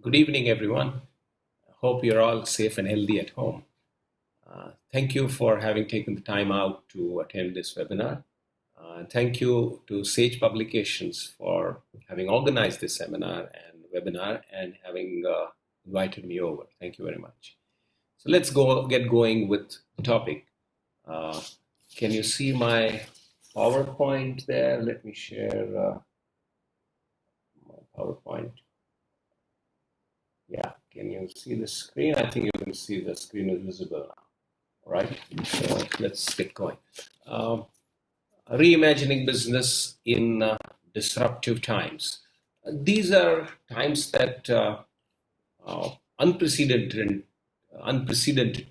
Good evening, everyone. Hope you're all safe and healthy at home. Thank you for having taken the time out to attend this webinar. Thank you to Sage Publications for having organized this seminar and webinar and having invited me over. Thank you very much. So let's get going with the topic. Can you see my PowerPoint there? Let me share my PowerPoint. Yeah, can you see the screen? I think you can see the screen is visible now. All right, so let's get going. Reimagining business in disruptive times. These are times that unprecedented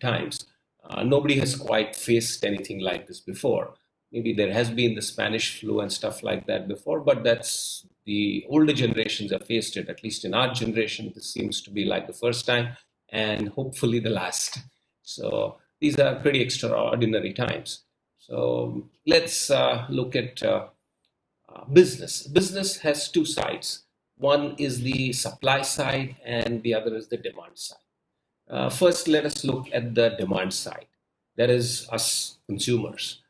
times. Nobody has quite faced anything like this before. Maybe there has been the Spanish flu and stuff like that before, but that's the older generations have faced it. At least in our generation, this seems to be like the first time and hopefully the last. So these are pretty extraordinary times. So let's look at business. Business has two sides. One is the supply side and the other is the demand side. First, let us look at the demand side. That is us consumers.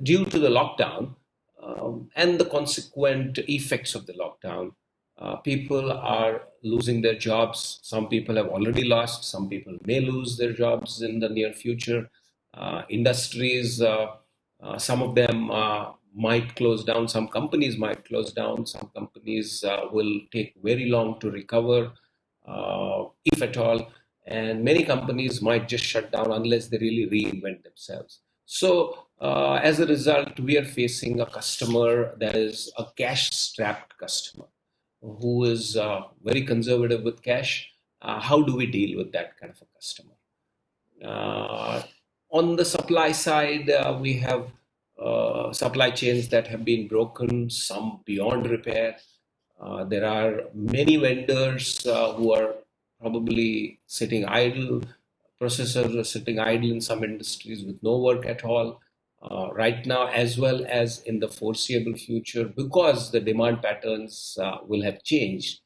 Due to the lockdown and the consequent effects of the lockdown, people are losing their jobs. Some people have already lost. Some people may lose their jobs in the near future. Industries, some of them might close down. Some companies might close down. Some companies will take very long to recover, if at all. And many companies might just shut down unless they really reinvent themselves. So as a result, we are facing a customer that is a cash-strapped customer who is very conservative with cash. How do we deal with that kind of a customer? On the supply side, we have supply chains that have been broken, some beyond repair. There are many vendors who are probably sitting idle. Processors are sitting idle in some industries with no work at all right now, as well as in the foreseeable future, because the demand patterns will have changed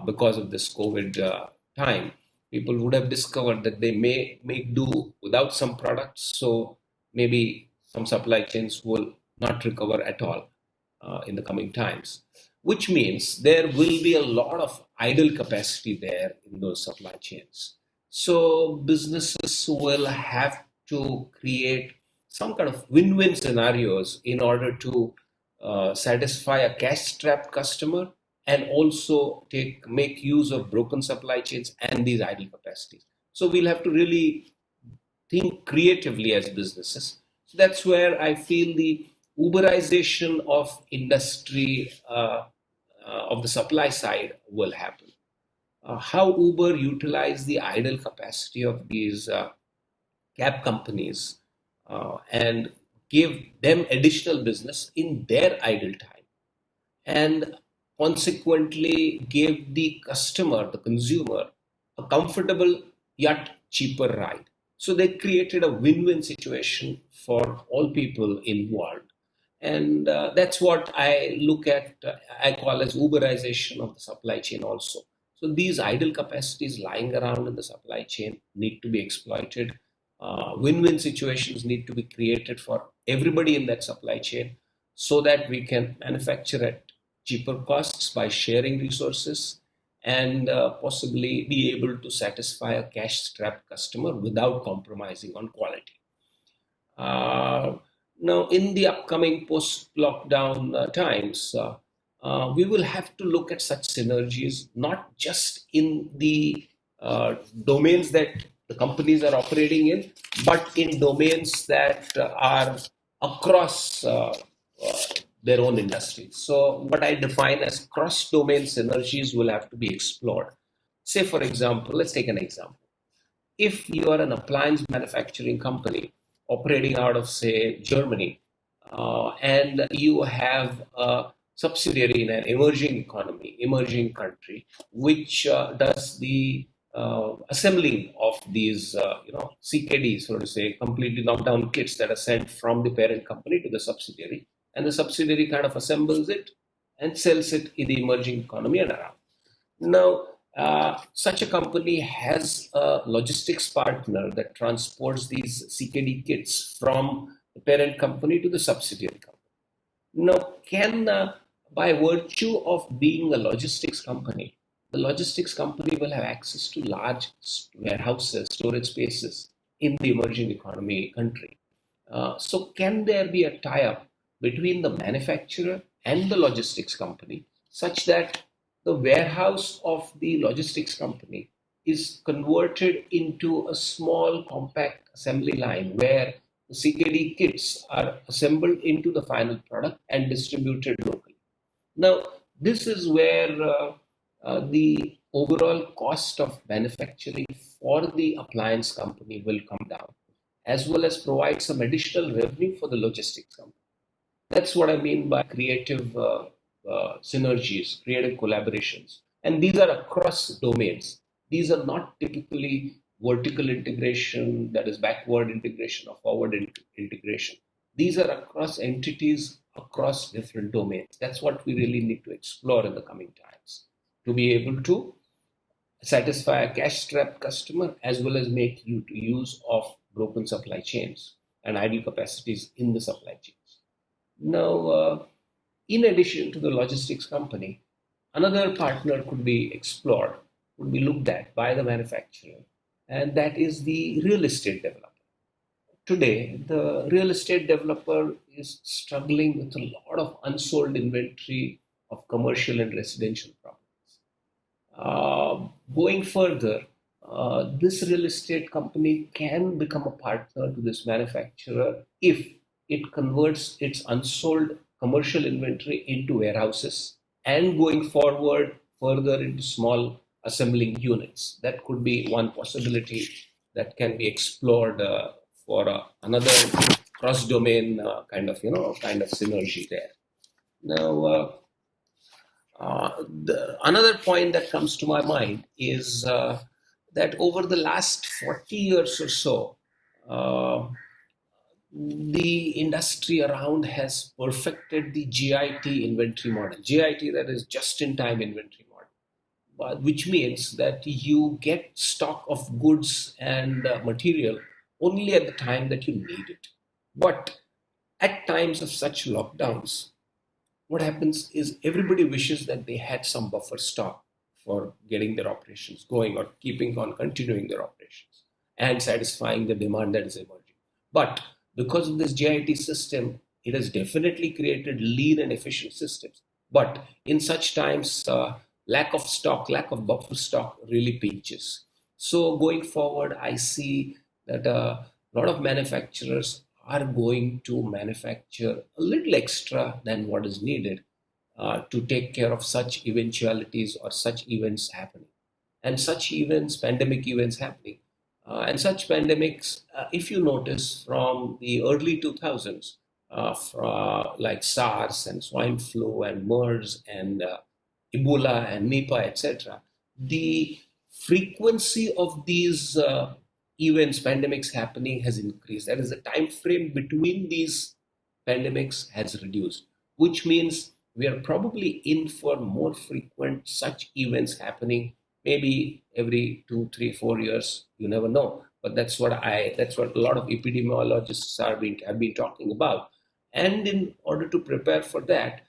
because of this COVID time. People would have discovered that they may make do without some products, so maybe some supply chains will not recover at all in the coming times, which means there will be a lot of idle capacity there in those supply chains. So businesses will have to create some kind of win-win scenarios in order to satisfy a cash-strapped customer and also make use of broken supply chains and these idle capacities. So we'll have to really think creatively as businesses. So that's where I feel the Uberization of industry of the supply side will happen. How Uber utilize the idle capacity of these cab companies and give them additional business in their idle time, and consequently give the customer, the consumer, a comfortable yet cheaper ride. So they created a win-win situation for all people involved. And that's what I look at, I call as Uberization of the supply chain also. So these idle capacities lying around in the supply chain need to be exploited. Win-win situations need to be created for everybody in that supply chain so that we can manufacture at cheaper costs by sharing resources and possibly be able to satisfy a cash-strapped customer without compromising on quality. Now, in the upcoming post-lockdown times, we will have to look at such synergies, not just in the domains that the companies are operating in, but in domains that are across their own industries. So what I define as cross-domain synergies will have to be explored. Say, for example, let's take an example. If you are an appliance manufacturing company operating out of, say, Germany, and you have a subsidiary in an emerging economy, emerging country, which does the assembling of these, CKDs, so to say, completely knocked down kits that are sent from the parent company to the subsidiary, and the subsidiary kind of assembles it and sells it in the emerging economy and around. Now, such a company has a logistics partner that transports these CKD kits from the parent company to the subsidiary company. Now, by virtue of being a logistics company, the logistics company will have access to large warehouses, storage spaces in the emerging economy country. So, can there be a tie-up between the manufacturer and the logistics company such that the warehouse of the logistics company is converted into a small compact assembly line where the CKD kits are assembled into the final product and distributed locally? Now, this is where the overall cost of manufacturing for the appliance company will come down, as well as provide some additional revenue for the logistics company. That's what I mean by creative synergies, creative collaborations. And these are across domains. These are not typically vertical integration, that is backward integration or forward integration. These are across entities, across different domains. That's what we really need to explore in the coming times to be able to satisfy a cash-strapped customer as well as make use of broken supply chains and idle capacities in the supply chains. Now, in addition to the logistics company, another partner could be explored, could be looked at by the manufacturer, and that is the real estate developer. Today, the real estate developer is struggling with a lot of unsold inventory of commercial and residential properties. Going further, this real estate company can become a partner to this manufacturer if it converts its unsold commercial inventory into warehouses and going forward further into small assembling units. That could be one possibility that can be explored for another cross-domain kind of synergy there. Now, another point that comes to my mind is that over the last 40 years or so, the industry around has perfected the JIT inventory model. JIT, that is just-in-time inventory model, which means that you get stock of goods and material only at the time that you need it. But at times of such lockdowns, what happens is everybody wishes that they had some buffer stock for getting their operations going or keeping on continuing their operations and satisfying the demand that is emerging. But because of this JIT system, it has definitely created lean and efficient systems. But in such times, lack of stock, lack of buffer stock really pinches. So going forward, I see that a lot of manufacturers are going to manufacture a little extra than what is needed to take care of such eventualities or such events happening. And such events, pandemic events happening. And such pandemics, if you notice from the early 2000s, like SARS and swine flu and MERS and Ebola and Nipah, etc., the frequency of these events, pandemics happening has increased. That is, the time frame between these pandemics has reduced, which means we are probably in for more frequent such events happening, maybe every 2, 3, 4 years. You never know, but that's what a lot of epidemiologists have been talking about. And in order to prepare for that,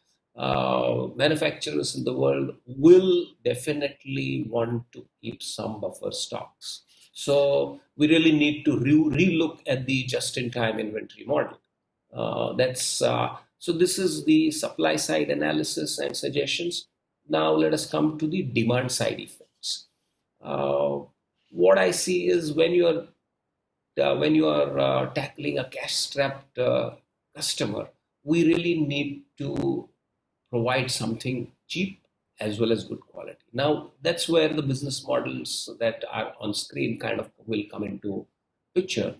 manufacturers in the world will definitely want to keep some buffer stocks. So we really need to relook at the just-in-time inventory model. So this is the supply side analysis and suggestions. Now let us come to the demand side effects. What I see is when you are tackling a cash-strapped customer, we really need to provide something cheap as well as good quality. Now, that's where the business models that are on screen kind of will come into picture.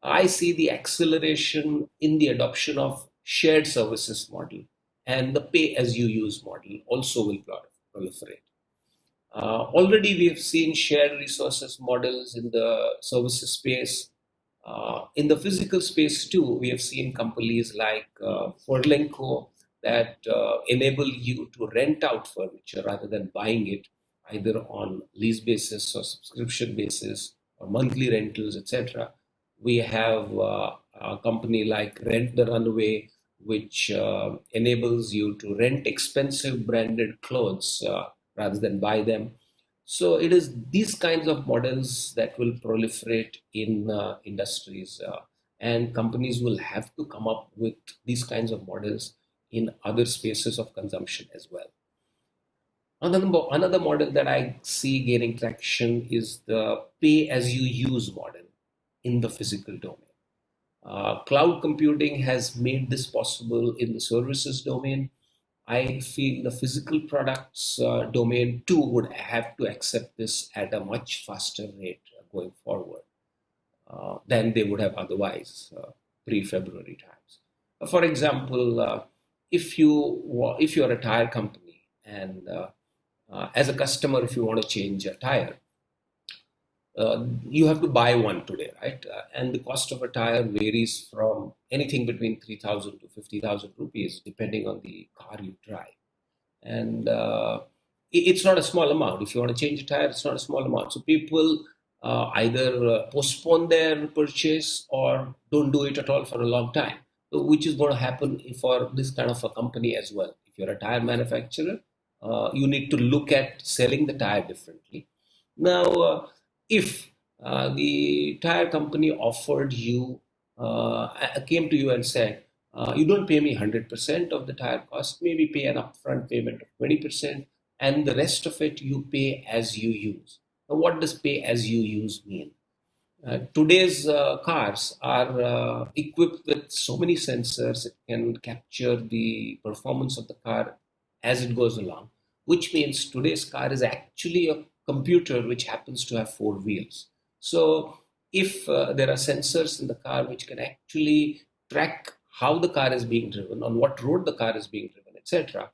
I see the acceleration in the adoption of shared services model, and the pay as you use model also will proliferate. Already we have seen shared resources models in the services space. In the physical space too, we have seen companies like Forlenco that enable you to rent out furniture rather than buying it either on lease basis or subscription basis or monthly rentals, etc. We have a company like Rent the Runway, which enables you to rent expensive branded clothes rather than buy them. So it is these kinds of models that will proliferate in industries, and companies will have to come up with these kinds of models in other spaces of consumption as well. Another model that I see gaining traction is the pay as you use model in the physical domain. Cloud computing has made this possible in the services domain. I feel the physical products domain too would have to accept this at a much faster rate going forward than they would have otherwise pre-February times. For example, if you're a tire company and as a customer, if you want to change a tire, you have to buy one today, right? And the cost of a tire varies from anything between 3,000 to 50,000 rupees, depending on the car you drive. And it's not a small amount. If you want to change a tire, it's not a small amount. So people either postpone their purchase or don't do it at all for a long time, which is going to happen for this kind of a company as well. If you're a tire manufacturer, you need to look at selling the tire differently. Now, if the tire company offered you, came to you and said, you don't pay me 100% of the tire cost, maybe pay an upfront payment of 20%, and the rest of it you pay as you use. Now, what does pay as you use mean? Today's cars are equipped with so many sensors, it can capture the performance of the car as it goes along, which means today's car is actually a computer which happens to have four wheels. So if there are sensors in the car which can actually track how the car is being driven, on what road the car is being driven, etc.,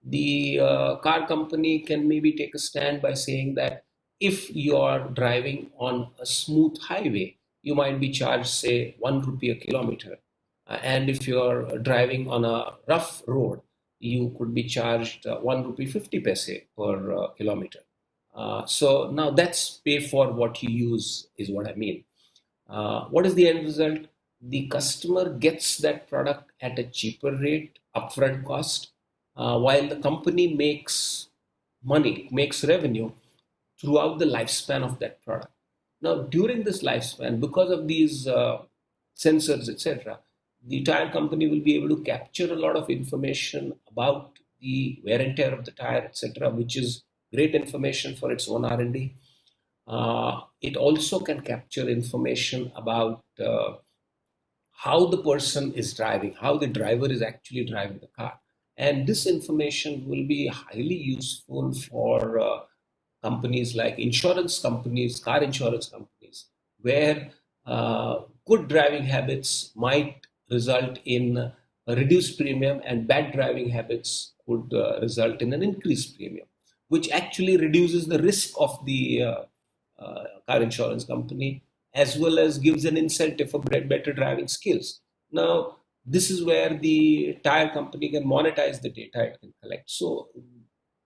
the car company can maybe take a stand by saying that if you are driving on a smooth highway, you might be charged, say, 1 rupee a kilometer. And if you're driving on a rough road, you could be charged 1 rupee 50 paise per kilometer. So now that's pay for what you use, is what I mean. What is the end result? The customer gets that product at a cheaper rate, upfront cost, while the company makes money, makes revenue throughout the lifespan of that product. Now, during this lifespan, because of these sensors, etc., the tire company will be able to capture a lot of information about the wear and tear of the tire, etc., which is great information for its own R&D. It also can capture information about how the person is driving, how the driver is actually driving the car. And this information will be highly useful for companies like insurance companies, car insurance companies, where good driving habits might result in a reduced premium and bad driving habits could result in an increased premium, which actually reduces the risk of the car insurance company as well as gives an incentive for better driving skills. Now, this is where the tire company can monetize the data it can collect. So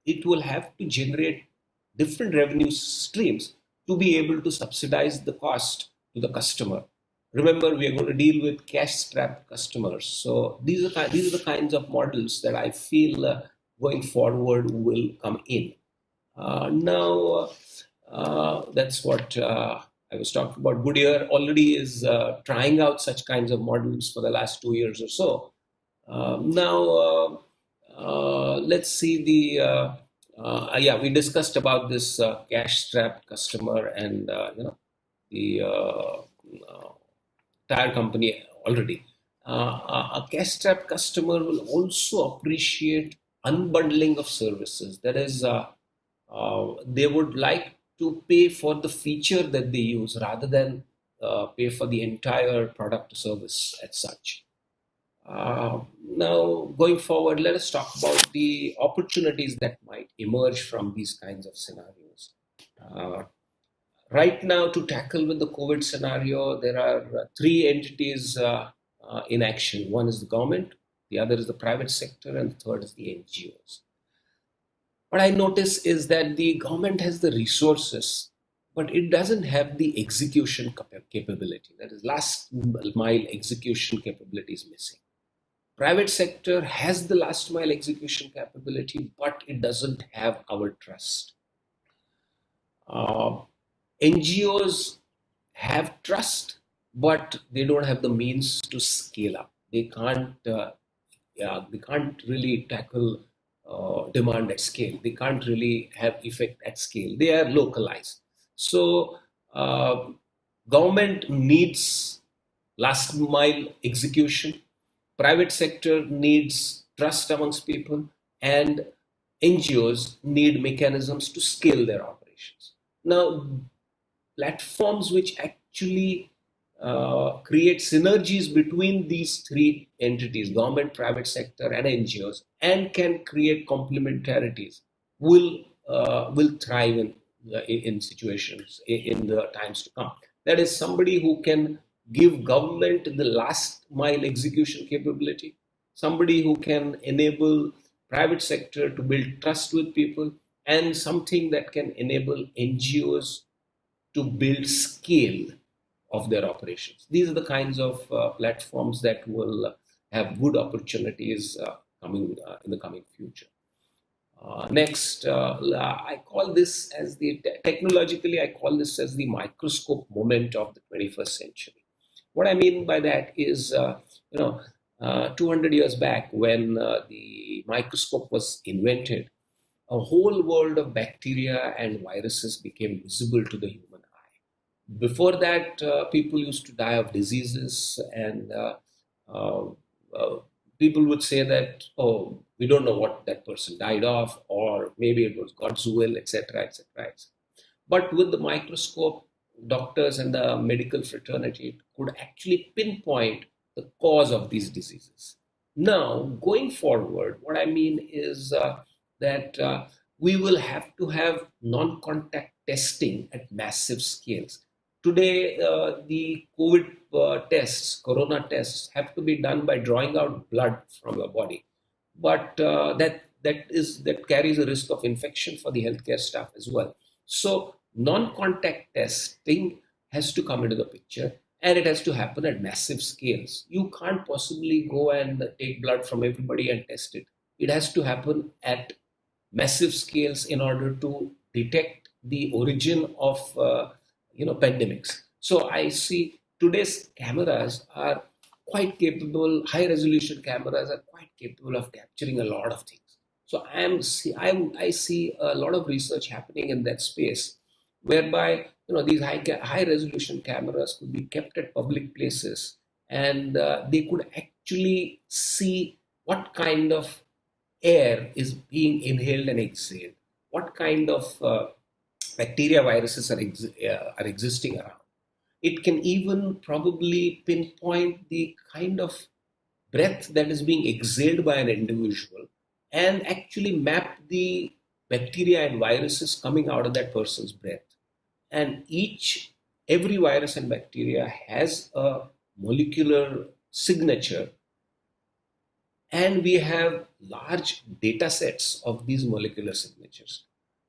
it will have to generate different revenue streams to be able to subsidize the cost to the customer. Remember, we are going to deal with cash-strapped customers. So these are the kinds of models that I feel going forward will come in. Now, that's what I was talking about. Goodyear already is trying out such kinds of models for the last 2 years or so. Now, let's see the. We discussed about this cash-strapped customer and the tire company already. A cash-strapped customer will also appreciate unbundling of services. That is, they would like to pay for the feature that they use rather than pay for the entire product or service as such. Now, going forward, let us talk about the opportunities that might emerge from these kinds of scenarios. Right now, to tackle with the COVID scenario, there are three entities in action. One is the government, the other is the private sector, and the third is the NGOs. What I notice is that the government has the resources, but it doesn't have the execution capability. That is, last mile execution capability is missing. Private sector has the last mile execution capability, but it doesn't have our trust. Uh, NGOs have trust, but they don't have the means to scale up. They can't really tackle demand at scale. They can't really have effect at scale. They are localized. So uh, government needs last mile execution. Private sector needs trust amongst people, and NGOs need mechanisms to scale their operations. Now, platforms which actually create synergies between these three entities, government, private sector, and NGOs, and can create complementarities, will thrive in situations in the times to come. That is, somebody who can give government the last mile execution capability, somebody who can enable private sector to build trust with people, and something that can enable NGOs to build scale of their operations. These are the kinds of platforms that will have good opportunities coming in the coming future. Next, I call this as technologically, I call this as the microscope moment of the 21st century. What I mean by that is, 200 years back when the microscope was invented, a whole world of bacteria and viruses became visible to the human eye. Before that, people used to die of diseases, and uh, uh, people would say that, oh, we don't know what that person died of, or maybe it was God's will, etc., etc., etc. But with the microscope, doctors and the medical fraternity could actually pinpoint the cause of these diseases. Now, going forward, what I mean is that we will have to have non contact testing at massive scales. Today, the COVID corona tests, have to be done by drawing out blood from your body, but that carries a risk of infection for the healthcare staff as well. So non-contact testing has to come into the picture, and it has to happen at massive scales. You can't possibly go and take blood from everybody and test it. It has to happen at massive scales in order to detect the origin of pandemics. So I see today's cameras are quite capable. High resolution cameras are quite capable of capturing a lot of things. So I see a lot of research happening in that space, whereby these high resolution cameras could be kept at public places, and they could actually see what kind of air is being inhaled and exhaled, what kind of bacteria, viruses are existing around. It can even probably pinpoint the kind of breath that is being exhaled by an individual, and actually map the bacteria and viruses coming out of that person's breath. And every virus and bacteria has a molecular signature, and we have large data sets of these molecular signatures.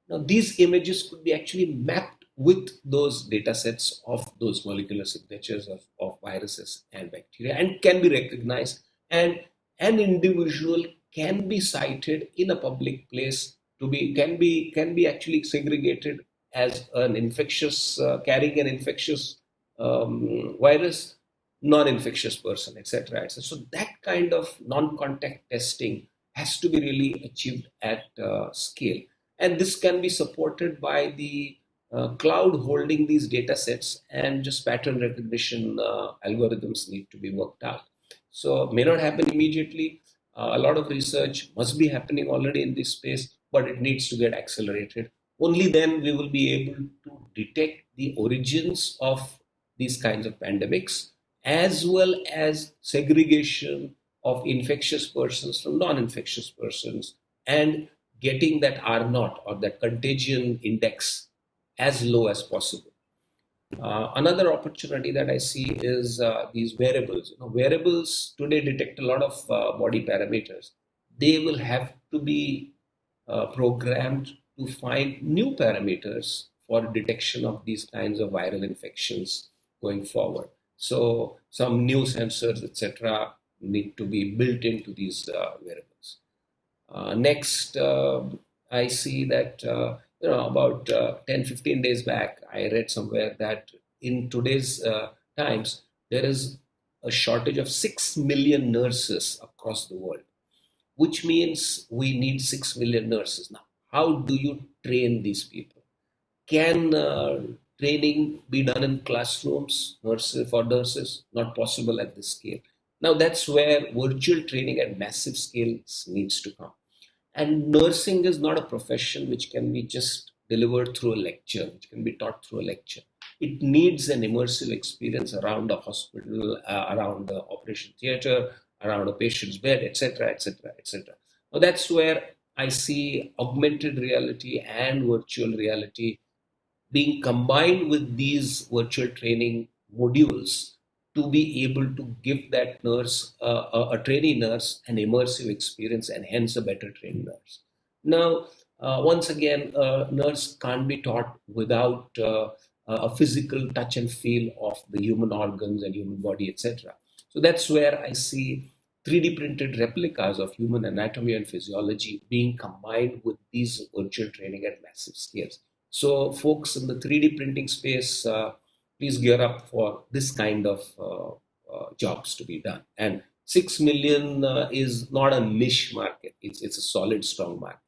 Now, these images could be actually mapped with those data sets of those molecular signatures of viruses and bacteria, and can be recognized, and an individual can be cited in a public place to be can be actually segregated as an infectious carrying an infectious virus, non-infectious person, etc., etc. So that kind of non-contact testing has to be really achieved at scale, and this can be supported by the cloud holding these data sets, and just pattern recognition algorithms need to be worked out. So it may not happen immediately. A lot of research must be happening already in this space, but it needs to get accelerated. Only then we will be able to detect the origins of these kinds of pandemics, as well as segregation of infectious persons from non-infectious persons, and getting that R naught, or that contagion index, as low as possible. Another opportunity that I see is these wearables. Wearables today detect a lot of body parameters. They will have to be programmed to find new parameters for detection of these kinds of viral infections going forward. So some new sensors, etc., need to be built into these wearables. Next, I see that about 10, 15 days back, I read somewhere that in today's times, there is a shortage of 6 million nurses across the world, which means we need 6 million nurses. Now, how do you train these people? Can training be done in classrooms for nurses? Not possible at this scale. Now, that's where virtual training at massive scales needs to come. And nursing is not a profession which can be just delivered through a lecture, which can be taught through a lecture. It needs an immersive experience around a hospital, around the operation theater, around a patient's bed, etc., etc., etc. Now that's where I see augmented reality and virtual reality being combined with these virtual training modules to be able to give that nurse, a trainee nurse, an immersive experience and hence a better trained nurse. Now, once again, a nurse can't be taught without a physical touch and feel of the human organs and human body, etc. So that's where I see 3D printed replicas of human anatomy and physiology being combined with these virtual training at massive scales. So, folks in the 3D printing space, please gear up for this kind of jobs to be done. And 6 million is not a niche market, it's a solid, strong market.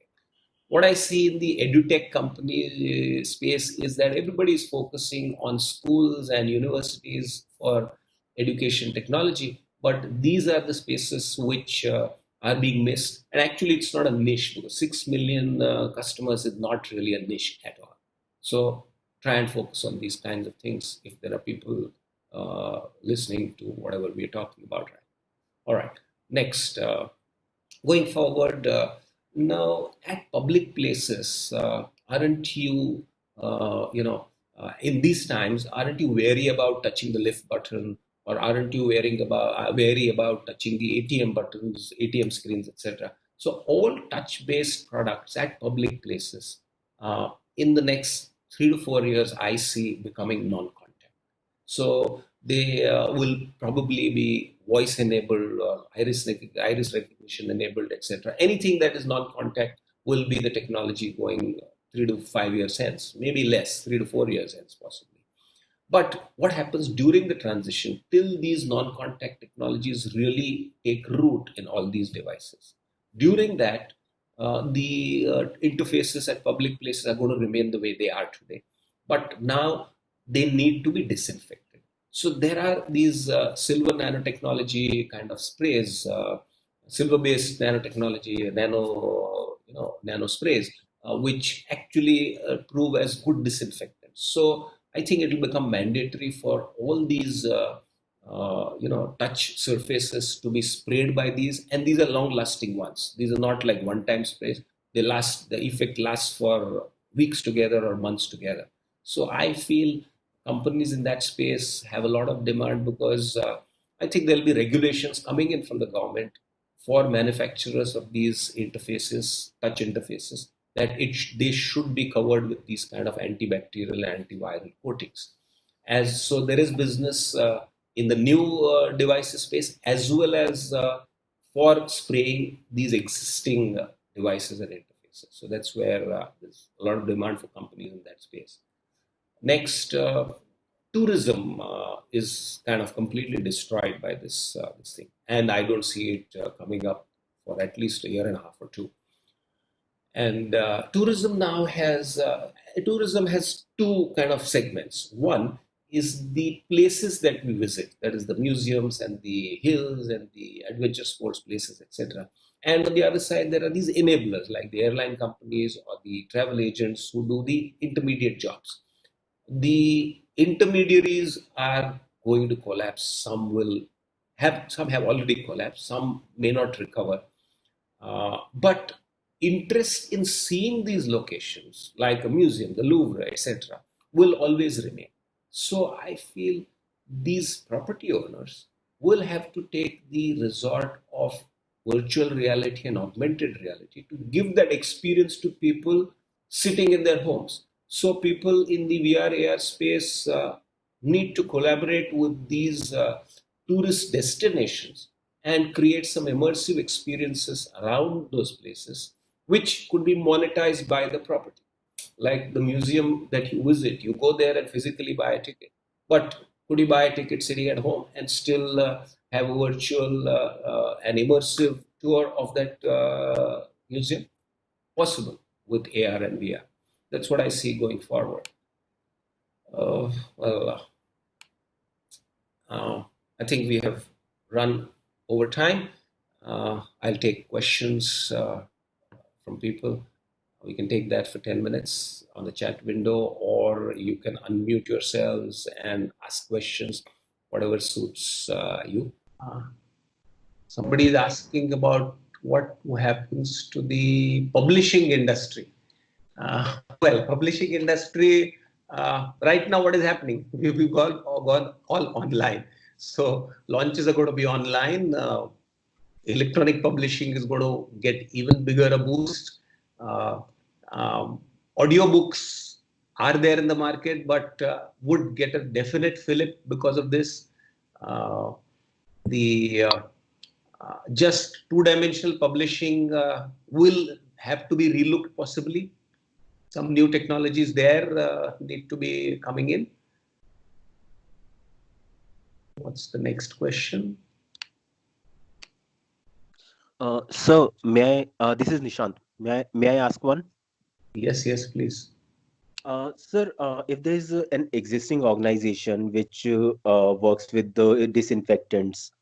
What I see in the edutech company space is that everybody is focusing on schools and universities for education technology, but these are the spaces which are being missed. And actually, it's not a niche because 6 million customers is not really a niche at all. So try and focus on these kinds of things if there are people listening to whatever we're talking about. Right? All right. Next. Going forward, now at public places, aren't you, in these times, aren't you wary about touching the lift button, or aren't you wary about touching the ATM buttons, ATM screens, etc.? So all touch-based products at public places, in the next 3 to 4 years, I see becoming non-contact. So they will probably be voice enabled or iris recognition enabled, etc. Anything that is non-contact will be the technology going 3 to 5 years hence, maybe less, 3 to 4 years hence possibly. But what happens during the transition till these non-contact technologies really take root in all these devices? During that, the interfaces at public places are going to remain the way they are today. But now they need to be disinfected. So there are these silver nanotechnology kind of sprays, silver-based nanotechnology, nano sprays, which actually prove as good disinfectants. So I think it will become mandatory for all these, touch surfaces to be sprayed by these, and these are long-lasting ones. These are not like one-time sprays. They last. The effect lasts for weeks together or months together. So I feel companies in that space have a lot of demand because I think there'll be regulations coming in from the government for manufacturers of these interfaces, touch interfaces, that they should be covered with these kind of antibacterial and antiviral coatings. As so, there is business in the new devices space as well as for spraying these existing devices and interfaces. So that's where there's a lot of demand for companies in that space. Next, tourism is kind of completely destroyed by this thing, and I don't see it coming up for at least a year and a half or two. And tourism has two kind of segments. One is the places that we visit, that is the museums and the hills and the adventure sports places, etc. And on the other side, there are these enablers like the airline companies or the travel agents who do the intermediate jobs. The intermediaries are going to collapse. Some have already collapsed. Some may not recover. But interest in seeing these locations, like a museum, the Louvre, etc., will always remain. So I feel these property owners will have to take the resort of virtual reality and augmented reality to give that experience to people sitting in their homes. So people in the VR AR space need to collaborate with these tourist destinations and create some immersive experiences around those places, which could be monetized by the property. Like the museum that you visit, you go there and physically buy a ticket. But could you buy a ticket sitting at home and still have a virtual and immersive tour of that museum? Possible with AR and VR. That's what I see going forward. Well, I think we have run over time. I'll take questions from people. We can take that for 10 minutes on the chat window, or you can unmute yourselves and ask questions, whatever suits you. Somebody is asking about what happens to the publishing industry. Well, publishing industry, right now what is happening? We've gone all online. So launches are going to be online. Electronic publishing is going to get even bigger a boost. Audiobooks are there in the market, but would get a definite fillip because of this. The just two-dimensional publishing will have to be relooked possibly. Some new technologies there need to be coming in. What's the next question? Sir, this is Nishant. May I ask one? Yes, please. Sir, if there is an existing organization which works with the disinfectants,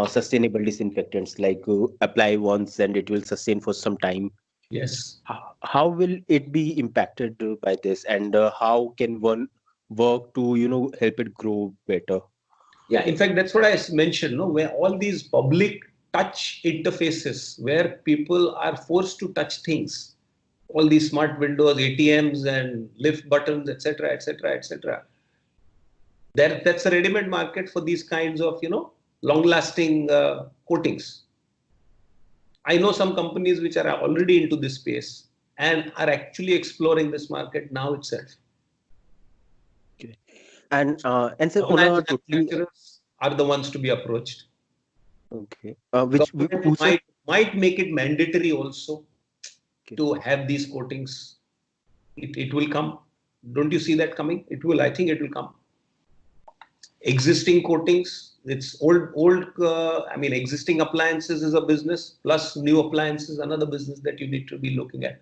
sustainable disinfectants, like apply once and it will sustain for some time. Yes. How will it be impacted by this, and how can one work to help it grow better? Yeah, in fact, that's what I mentioned, no, where all these public touch interfaces where people are forced to touch things, all these smart windows, ATMs and lift buttons, etc., etc., etc. That's a ready-made market for these kinds of, long-lasting coatings. I know some companies which are already into this space and are actually exploring this market now itself. Okay. And sir, Appliance manufacturers are the ones to be approached. Okay. Government might make it mandatory also to have these coatings. It will come. Don't you see that coming? It will. I think it will come. Existing coatings, it's old. Existing appliances is a business, plus new appliances, another business that you need to be looking at.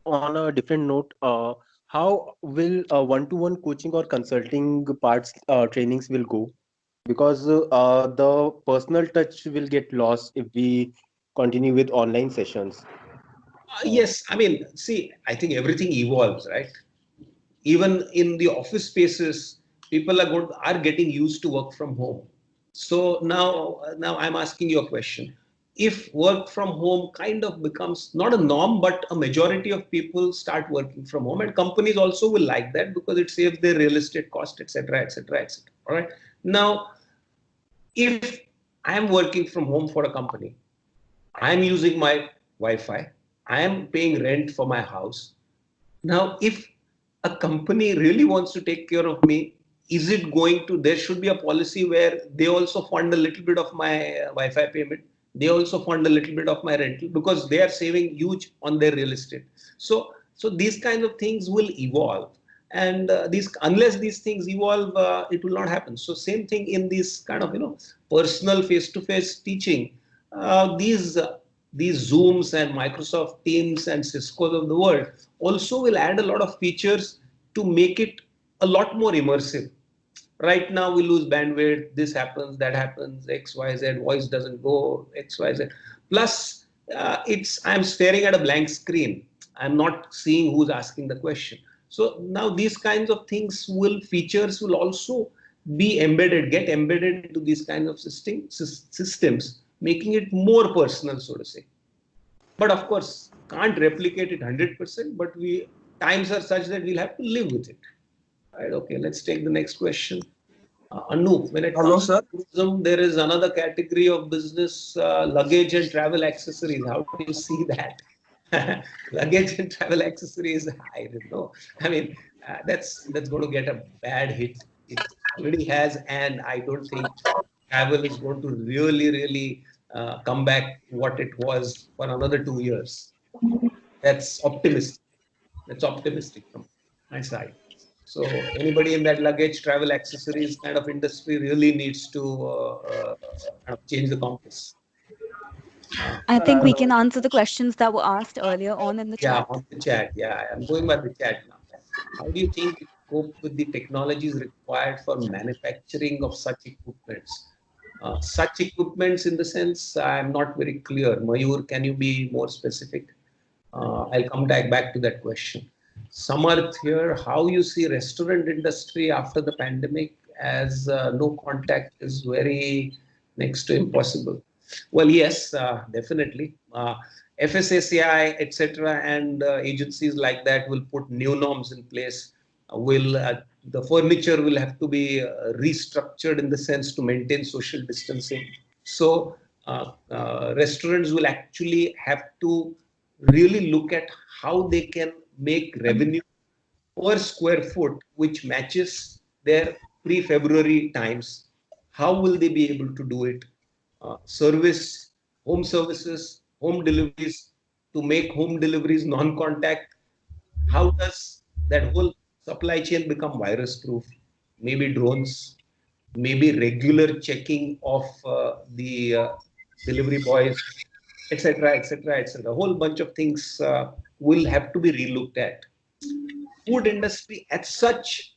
On a different note, how will one-to-one coaching or consulting parts trainings will go? Because the personal touch will get lost if we continue with online sessions. Yes, see, I think everything evolves, right? Even in the office spaces, people are getting used to work from home. So now I'm asking you a question. If work from home kind of becomes not a norm, but a majority of people start working from home, and companies also will like that because it saves their real estate cost, etc., etc., etc. All right. Now, if I am working from home for a company, I am using my Wi-Fi, I am paying rent for my house. Now, if a company really wants to take care of me, is it going to, there should be a policy where they also fund a little bit of my Wi-Fi payment. They also fund a little bit of my rental because they are saving huge on their real estate. So these kinds of things will evolve. And unless these things evolve, it will not happen. So same thing in this kind of, personal face-to-face teaching. These Zooms and Microsoft Teams and Cisco's of the world also will add a lot of features to make it a lot more immersive. Right now we lose bandwidth, this happens, that happens, XYZ, voice doesn't go, XYZ. Plus, I'm staring at a blank screen. I'm not seeing who's asking the question. So now these kinds of features will also get embedded into these kinds of systems, making it more personal, so to say. But of course, can't replicate it 100%, but we times are such that we'll have to live with it. Right? Okay, let's take the next question. Anup, when it Hello, comes to sir. tourism, there is another category of business, luggage and travel accessories. How do you see that? Luggage and travel accessories, I don't know. I mean, that's going to get a bad hit. It already has, and I don't think travel is going to really come back what it was for another 2 years. That's optimistic. That's optimistic from my side. So anybody in that luggage, travel, accessories kind of industry really needs to kind of change the compass. Uh, I Sir, think I we have can answer the questions that were asked earlier on in the yeah, chat. on the chat. Yeah, I'm going by the chat now. How do you think we cope with the technologies required for manufacturing of such equipments? Such equipments, in the sense, I'm not very clear. Mayur, can you be more specific? I'll come back to that question. Samarth here, how you see restaurant industry after the pandemic, as no contact is very next to impossible. Well, yes, definitely. FSSAI, etc., and agencies like that will put new norms in place. Will The furniture will have to be restructured in the sense to maintain social distancing. So restaurants will actually have to really look at how they can make revenue per square foot which matches their pre-February times. How will they be able to do it? Service, home services, home deliveries, to make home deliveries non-contact. How does that whole supply chain become virus proof? Maybe drones, maybe regular checking of the delivery boys, etc., etc., etc. A whole bunch of things will have to be relooked at. Food industry as such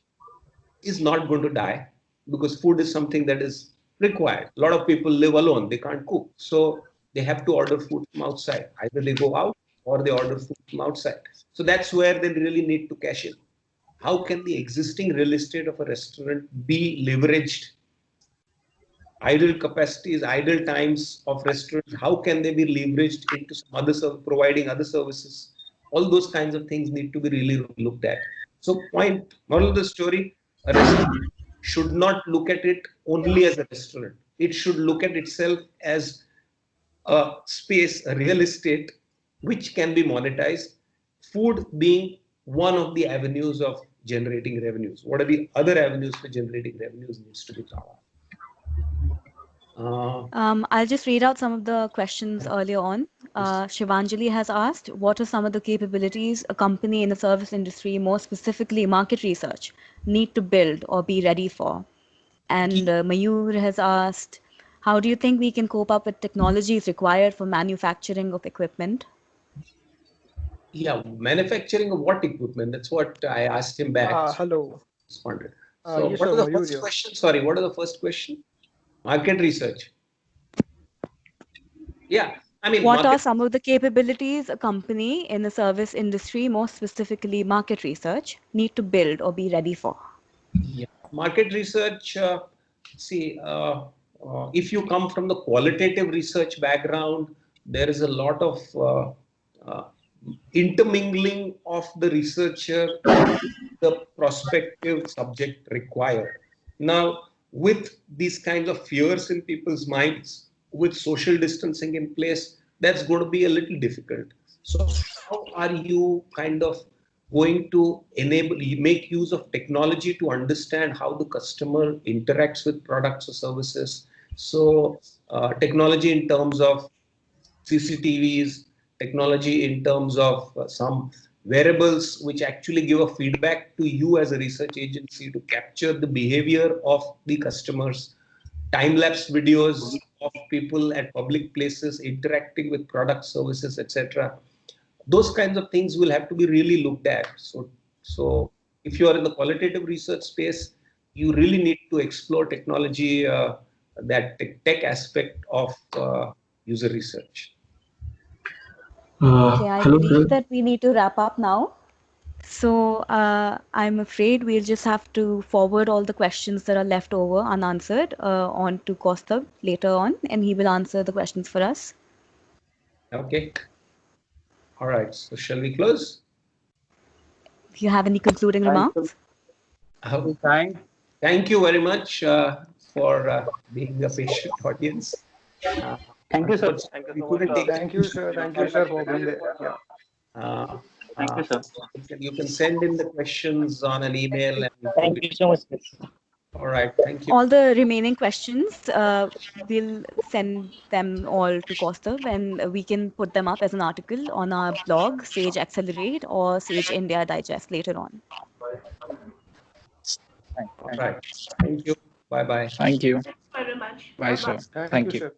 is not going to die, because food is something that is required. A lot of people live alone; they can't cook, so they have to order food from outside. Either they go out or they order food from outside. So that's where they really need to cash in. How can the existing real estate of a restaurant be leveraged? Idle capacities, idle times of restaurants, how can they be leveraged into some other providing other services? All those kinds of things need to be really looked at. So, moral of the story: a restaurant should not look at it only as a restaurant. It should look at itself as a space, a real estate, which can be monetized. Food being one of the avenues of generating revenues. What are the other avenues for generating revenues needs to be thought of. I'll just read out some of the questions earlier on. Shivanjali has asked, what are some of the capabilities a company in the service industry, more specifically market research, need to build or be ready for? And Mayur has asked, how do you think we can cope up with technologies required for manufacturing of equipment? Yeah, manufacturing of what equipment? That's what I asked him back. hello. Responded. So, Yes, what sir, are the Mayur first here. question? Sorry, what are the first question? Market research. Yeah, I mean, What are market. some of the capabilities a company in the service industry, more specifically market research, need to build or be ready for? Yeah, market research. See, if you come from the qualitative research background, there is a lot of uh, intermingling of the researcher and the prospective subject required. Now, with these kinds of fears in people's minds, with social distancing in place, that's going to be a little difficult. So, how are you kind of going to make use of technology to understand how the customer interacts with products or services? So, technology in terms of CCTVs, technology in terms of some wearables which actually give a feedback to you as a research agency to capture the behavior of the customers, time-lapse videos of people at public places interacting with products, services, etc. Those kinds of things will have to be really looked at. So if you are in the qualitative research space, you really need to explore technology, that tech aspect of user research. Okay, I Hello, believe sir. that we need to wrap up now. So I'm afraid we'll just have to forward all the questions that are left over unanswered on to Kaustubh later on, and he will answer the questions for us. Okay. All right. So shall we close? Do you have any concluding remarks? Thank you very much for being a patient audience. Thank you, sir. Unfortunately, Thank you we so much, couldn't sir. take Thank you, sir. Thank you, sir, for being there. Yeah. uh, Thank you, sir. you can send in the questions on an email and Thank you so much, sir. all right. Thank you. All the remaining questions, we'll send them all to Kaustubh and we can put them up as an article on our blog, Sage Accelerate or Sage India Digest later on. All right. Thank you. Bye bye. Thank you. Very much. Bye, sir. Bye-bye. Thank you. sir.